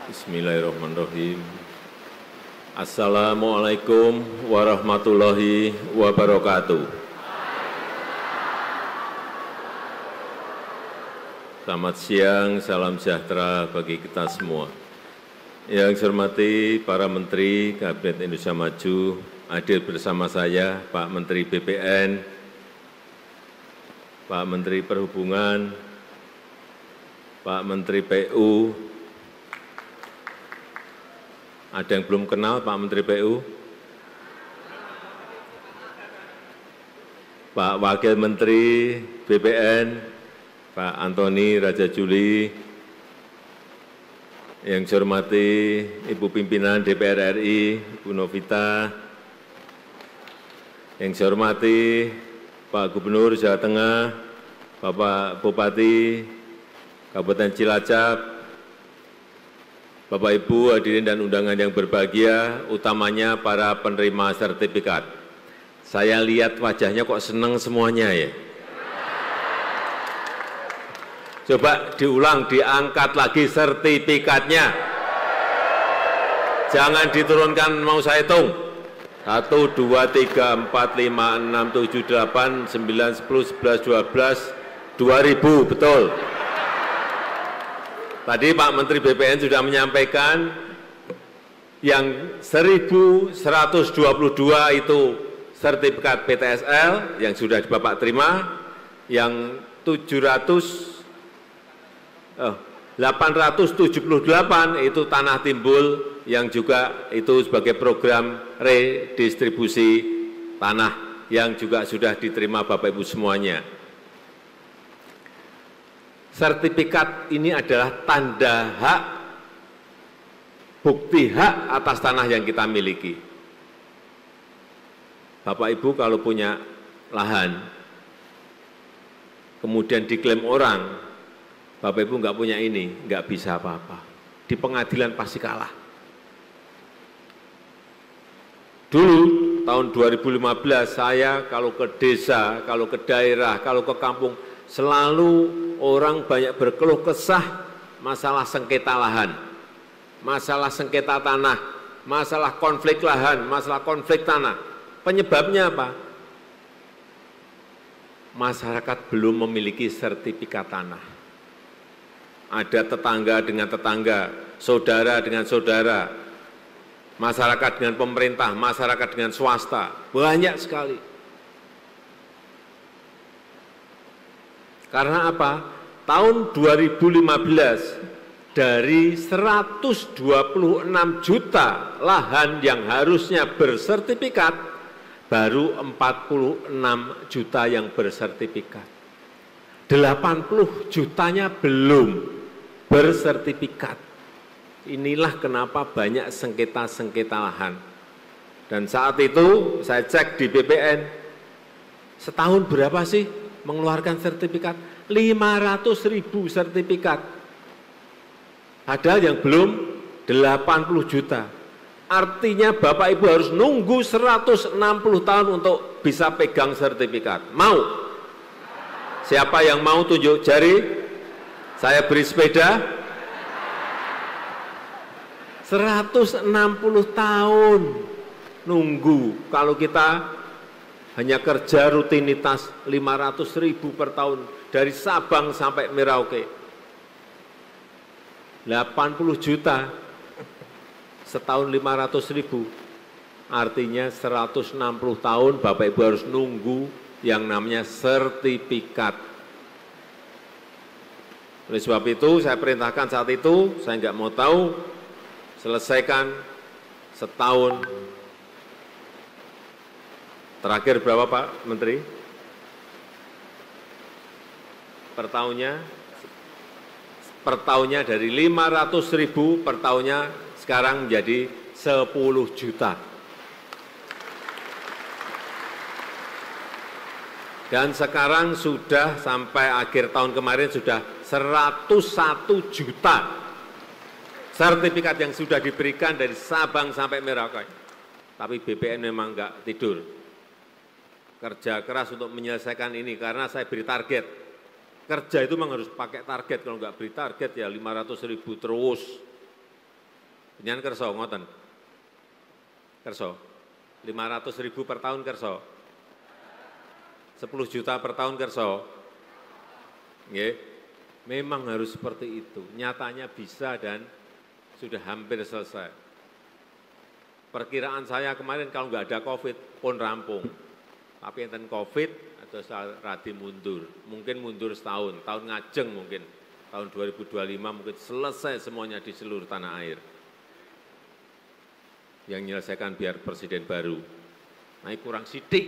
Bismillahirrahmanirrahim. Assalamualaikum warahmatullahi wabarakatuh. Selamat siang, salam sejahtera bagi kita semua. Yang saya hormati para Menteri Kabinet Indonesia Maju, hadir bersama saya Pak Menteri BPN, Pak Menteri Perhubungan, Pak Menteri PU. Ada yang belum kenal Pak Menteri PU? Pak Wakil Menteri BPN, Pak Antoni Raja Juli. Yang saya hormati Ibu Pimpinan DPR RI, Ibu Novita. Yang saya hormati Pak Gubernur Jawa Tengah, Bapak Bupati Kabupaten Cilacap, Bapak Ibu hadirin dan undangan yang berbahagia, utamanya para penerima sertifikat. Saya lihat wajahnya kok senang semuanya ya. Coba diulang, diangkat lagi sertifikatnya. Jangan diturunkan, mau saya hitung. 1, 2, 3, 4, 5, 6, 7, 8, 9, 10, 11, 12, 2000, betul. Tadi Pak Menteri BPN sudah menyampaikan yang 1.122 itu sertifikat PTSL yang sudah Bapak terima, yang 878 itu tanah timbul yang juga itu sebagai program redistribusi tanah yang juga sudah diterima Bapak Ibu semuanya. Sertifikat ini adalah tanda hak, bukti hak atas tanah yang kita miliki. Bapak Ibu kalau punya lahan, kemudian diklaim orang, Bapak Ibu nggak punya ini, nggak bisa apa-apa. Di pengadilan pasti kalah. Dulu, tahun 2015, saya kalau ke desa, kalau ke daerah, kalau ke kampung, selalu orang banyak berkeluh kesah masalah sengketa lahan, masalah sengketa tanah, masalah konflik lahan, masalah konflik tanah. Penyebabnya apa? Masyarakat belum memiliki sertifikat tanah. Ada tetangga dengan tetangga, saudara dengan saudara, masyarakat dengan pemerintah, masyarakat dengan swasta, banyak sekali. Karena apa? Tahun 2015 dari 126 juta lahan yang harusnya bersertifikat, baru 46 juta yang bersertifikat. 80 jutanya belum bersertifikat. Inilah kenapa banyak sengketa-sengketa lahan. Dan saat itu saya cek di BPN, setahun berapa sih mengeluarkan sertifikat? 500.000 sertifikat. Padahal yang belum 80 juta. Artinya Bapak Ibu harus nunggu 160 tahun untuk bisa pegang sertifikat. Mau? Siapa yang mau tunjuk jari? Saya beri sepeda. 160 tahun nunggu. Kalau kita hanya kerja rutinitas 500.000 per tahun dari Sabang sampai Merauke. 80 juta setahun 500.000. Artinya 160 tahun Bapak Ibu harus nunggu yang namanya sertifikat. Oleh sebab itu saya perintahkan saat itu, saya nggak mau tahu, selesaikan setahun. Terakhir berapa Pak Menteri? Per tahunnya dari 500.000 per tahunnya sekarang menjadi 10 juta. Dan sekarang sudah sampai akhir tahun kemarin sudah 101 juta sertifikat yang sudah diberikan dari Sabang sampai Merauke. Tapi BPN memang enggak tidur. Kerja keras untuk menyelesaikan ini karena saya beri target. Kerja itu memang harus pakai target, kalau enggak beri target ya 500.000 terus. Penyan kerso ngoten. Kerso. 500.000 per tahun kerso. 10 juta per tahun kerso. Nggih. Memang harus seperti itu. Nyatanya bisa dan sudah hampir selesai. Perkiraan saya kemarin kalau nggak ada COVID pun rampung. Tapi enten COVID atau radi mundur. Mungkin mundur setahun, tahun ngajeng mungkin. Tahun 2025 mungkin selesai semuanya di seluruh tanah air. Yang menyelesaikan biar presiden baru. Nah, kurang sidik,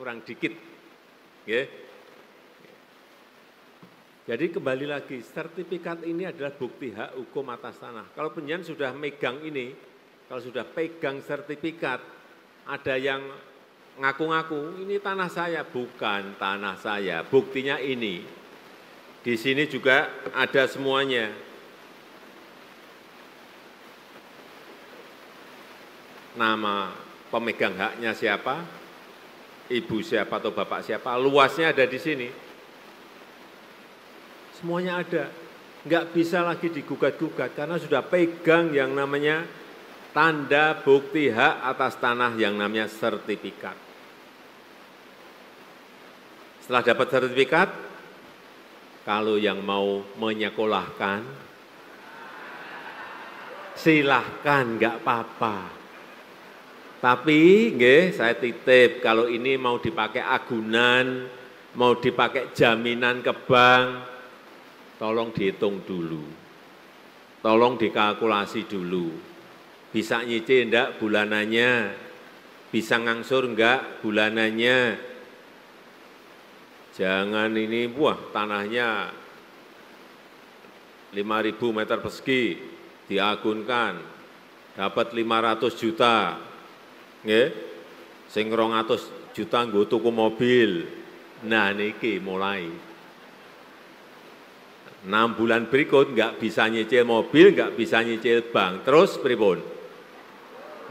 kurang dikit. Ya. Jadi kembali lagi, sertifikat ini adalah bukti hak hukum atas tanah. Kalau penjen sudah megang ini, kalau sudah pegang sertifikat, ada yang ngaku-ngaku, ini tanah saya, bukan tanah saya, buktinya ini. Di sini juga ada semuanya. Nama pemegang haknya siapa, ibu siapa atau bapak siapa, luasnya ada di sini. Semuanya ada, nggak bisa lagi digugat-gugat karena sudah pegang yang namanya tanda bukti hak atas tanah yang namanya sertifikat. Setelah dapat sertifikat, kalau yang mau menyekolahkan, silahkan, nggak apa-apa. Tapi, nggih, saya titip kalau ini mau dipakai agunan, mau dipakai jaminan ke bank, tolong dihitung dulu, tolong dikalkulasi dulu. Bisa nyicil enggak bulanannya, bisa ngangsur enggak bulanannya. Jangan ini, wah tanahnya 5.000 meter persegi, diagunkan, dapat 500 juta. Nggih, sing 200 juta nggo tuku mobil. Nah niki mulai 6 bulan berikut nggak bisa nyicil mobil, nggak bisa nyicil bank. Terus pripun?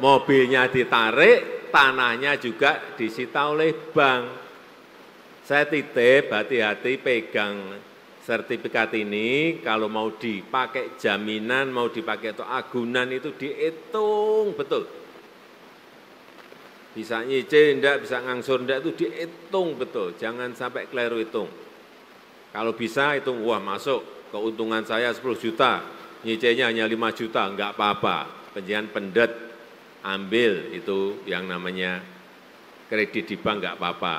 Mobilnya ditarik, tanahnya juga disita oleh bank. Saya titip hati-hati pegang sertifikat ini, kalau mau dipakai jaminan, mau dipakai atau agunan itu dihitung betul. Bisa nyicil enggak, bisa ngangsur enggak, itu dihitung betul, jangan sampai keliru hitung. Kalau bisa hitung, wah masuk, keuntungan saya 10 juta, nyicilnya hanya 5 juta, enggak apa-apa. Penjian pendet, ambil itu yang namanya kredit di bank, enggak apa-apa.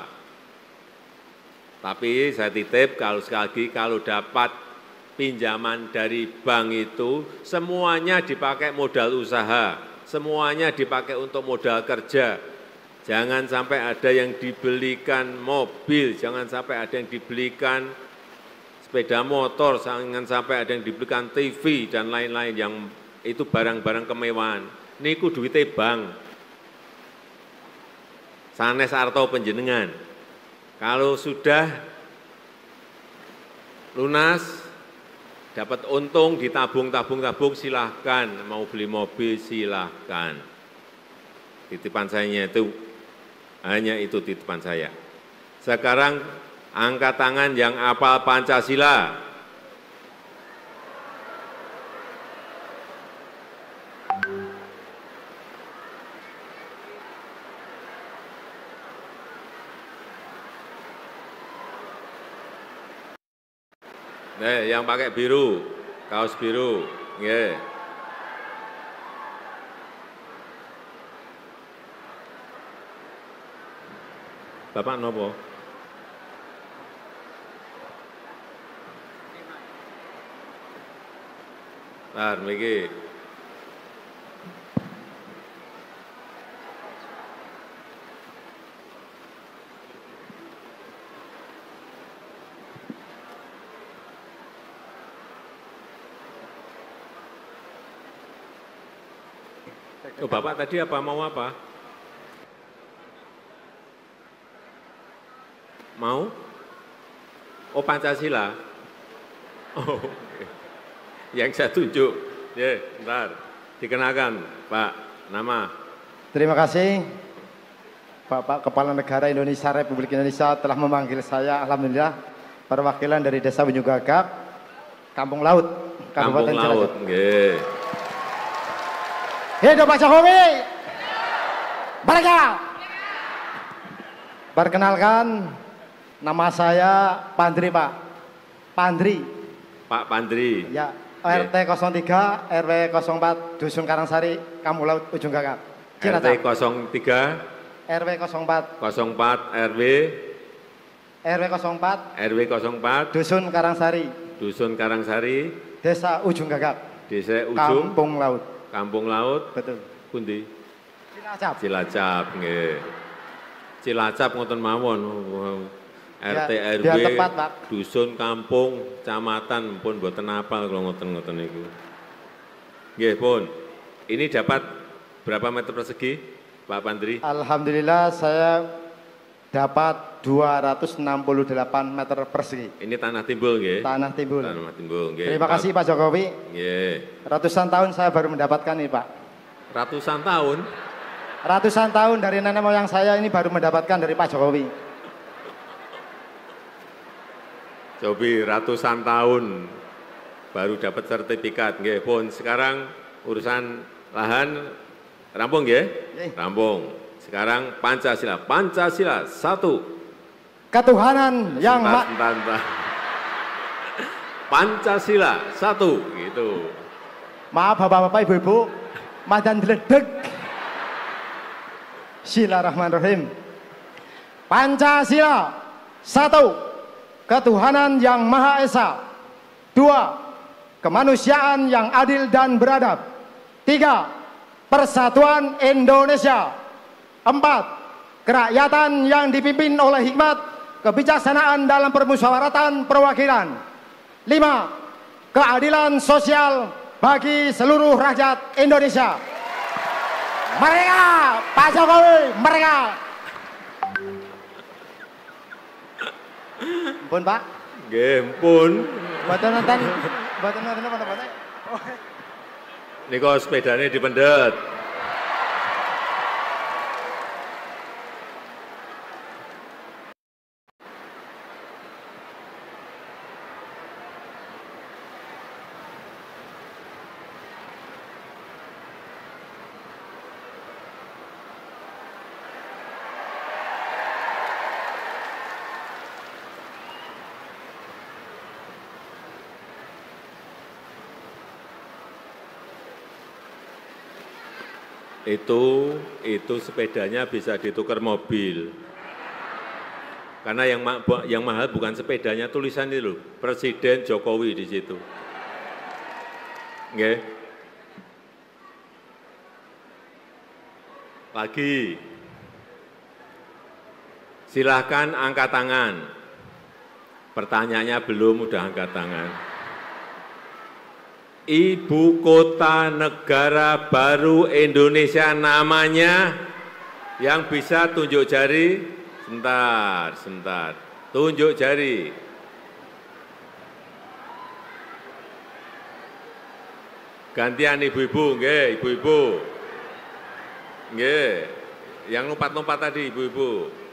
Tapi saya titip, kalau sekali lagi, kalau dapat pinjaman dari bank itu, semuanya dipakai modal usaha, semuanya dipakai untuk modal kerja. Jangan sampai ada yang dibelikan mobil, jangan sampai ada yang dibelikan sepeda motor, jangan sampai ada yang dibelikan TV dan lain-lain yang itu barang-barang kemewahan. Niku duitnya bank. Sanes arto penjenengan. Kalau sudah lunas, dapat untung, ditabung-tabung-tabung, silahkan. Mau beli mobil, silahkan. Titipan saya itu, hanya itu titipan saya. Sekarang angkat tangan yang hafal Pancasila. Yang pakai biru, kaos biru, nggih. Bapak nopo? Bentar, mriki. Oh, Bapak tadi apa mau apa? Mau? Oh, Pancasila. Oh, okay. Yang saya tunjuk. Ya, bentar. Dikenalkan, Pak. Nama. Terima kasih, Bapak Kepala Negara Indonesia Republik Indonesia telah memanggil saya, alhamdulillah, perwakilan dari Desa Bunyu Gagak, Kampung Laut, Kabupaten Cilacap. Kampung Laut, nggih. Hidup Pak Jokowi. Merdeka. Perkenalkan, nama saya Pandri, Pak. Pandri. Pak Pandri. Ya, RT 03, RW 04, Dusun Karangsari, Kampung Laut, Ujung Gagak. RT 03, RW 04, 04, RW 04, RW 04, Dusun Karangsari, Dusun Karangsari, Desa Ujung Gagak, Desa Ujung, Kampung Laut. Betul. Pundi? Cilacap. Cilacap, nggih. Cilacap ngoten mawon. RT Ya, RW, biar tepat, Pak. dusun, kampung, kecamatan pun mboten apal kalau ngoten-ngoten niku. Nggih, pun. Ini dapat berapa meter persegi, Pak Pandri? Alhamdulillah saya dapat 268 meter persegi. Ini tanah timbul, nggih. Tanah timbul. Tanah timbul, nggih. Terima kasih Pak Jokowi. Nggih. Ratusan tahun saya baru mendapatkan ini, Pak. Ratusan tahun. Ratusan tahun dari nenek moyang saya ini baru mendapatkan dari Pak Jokowi. Cobi ratusan tahun baru dapat sertifikat, nggih. Pun sekarang urusan lahan rampung, nggih? Rampung. Sekarang Pancasila. Pancasila 1. Ketuhanan yang Sebentar. Pancasila 1, gitu. Maaf Bapak-bapak, Ibu-ibu, madan deledeg. Bismillahirrahmanirrahim. Pancasila 1. Ketuhanan yang Maha Esa. 2. Kemanusiaan yang adil dan beradab. 3. Persatuan Indonesia. 4. Kerakyatan yang dipimpin oleh hikmat, kebijaksanaan dalam permusyawaratan perwakilan. 5. Keadilan sosial bagi seluruh rakyat Indonesia. Merdeka, Pak Jokowi, merdeka. Ampun, Pak. Nggih, pun. Mboten nonton apa-apa. Niku sepedane dipendet. Itu sepedanya bisa ditukar mobil. Karena yang mahal bukan sepedanya, tulisan itu loh, Presiden Jokowi di situ. Nggih. Lagi. Silahkan angkat tangan. Pertanyaannya belum, udah angkat tangan. Ibu kota negara baru Indonesia namanya, yang bisa tunjuk jari, sebentar, tunjuk jari. Gantian ibu-ibu, nggih, ibu-ibu. Nggih, yang lompat-lompat tadi ibu-ibu.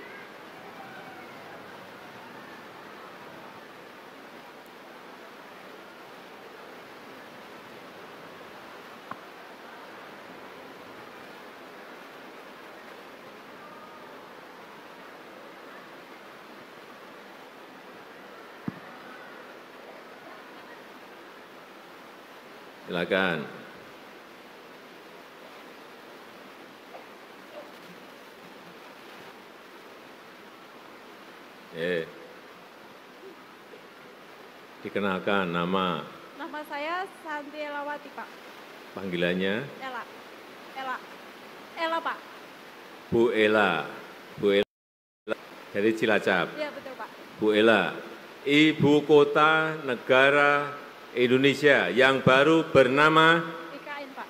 Silakan. Dikenalkan nama. Nama saya Santi Elawati, Pak. Panggilannya? Ela. Ela, Pak. Bu Ela. Bu Ela dari Cilacap. Iya, betul, Pak. Bu Ela, ibu kota negara Indonesia yang baru bernama IKN, Pak.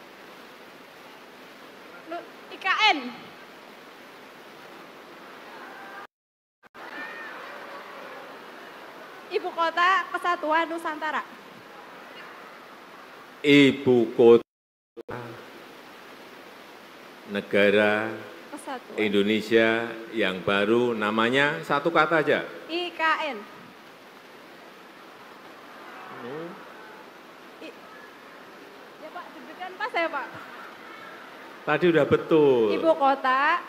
IKN. Ibu Kota Kesatuan Nusantara. Ibu kota negara Kesatuan. Indonesia yang baru namanya satu kata aja. IKN. Ya Pak, deg-degan pas ya Pak. Tadi udah betul. Ibu kota.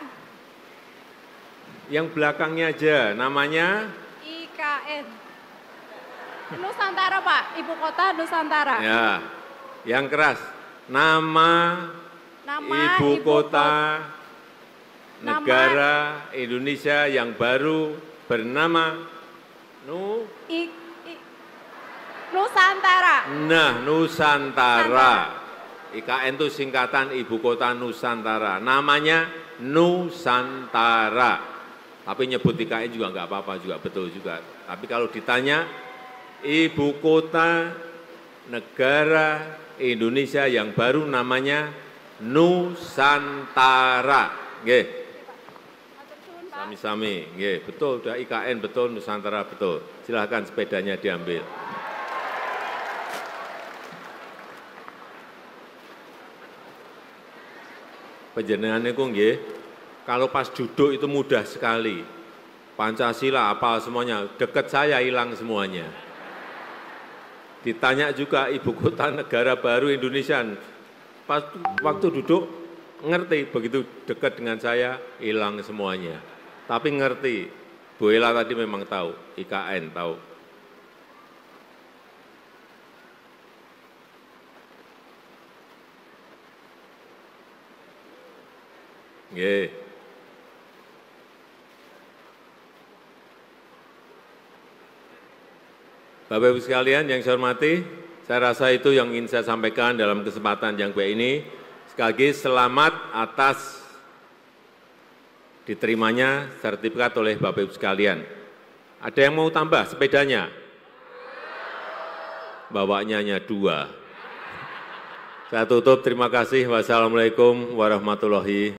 Yang belakangnya aja, namanya? IKN. Nusantara, Pak. Ibu kota Nusantara. Ya, yang keras. Nama ibu kota negara Indonesia yang baru bernama Nusantara. Nah, Nusantara. IKN itu singkatan Ibu Kota Nusantara. Namanya Nusantara. Tapi nyebut IKN juga nggak apa-apa, juga betul juga. Tapi kalau ditanya Ibu Kota Negara Indonesia yang baru namanya Nusantara. Nggih. Sami-sami, nggih, betul, udah IKN betul, Nusantara betul. Silahkan sepedanya diambil. Panjenengan niku nggih, kalau pas duduk itu mudah sekali. Pancasila apa semuanya, dekat saya hilang semuanya. Ditanya juga ibu kota negara baru Indonesia, pas waktu duduk ngerti, begitu dekat dengan saya hilang semuanya. Tapi ngerti, Bu Ela tadi memang tahu, IKN tahu. Nggih. Bapak Ibu sekalian yang saya hormati, saya rasa itu yang ingin saya sampaikan dalam kesempatan yang baik ini. Sekali lagi selamat atas diterimanya sertifikat oleh Bapak Ibu sekalian. Ada yang mau tambah sepedanya? Bawanya hanya 2. Saya tutup, terima kasih. Wassalamualaikum warahmatullahi wabarakatuh.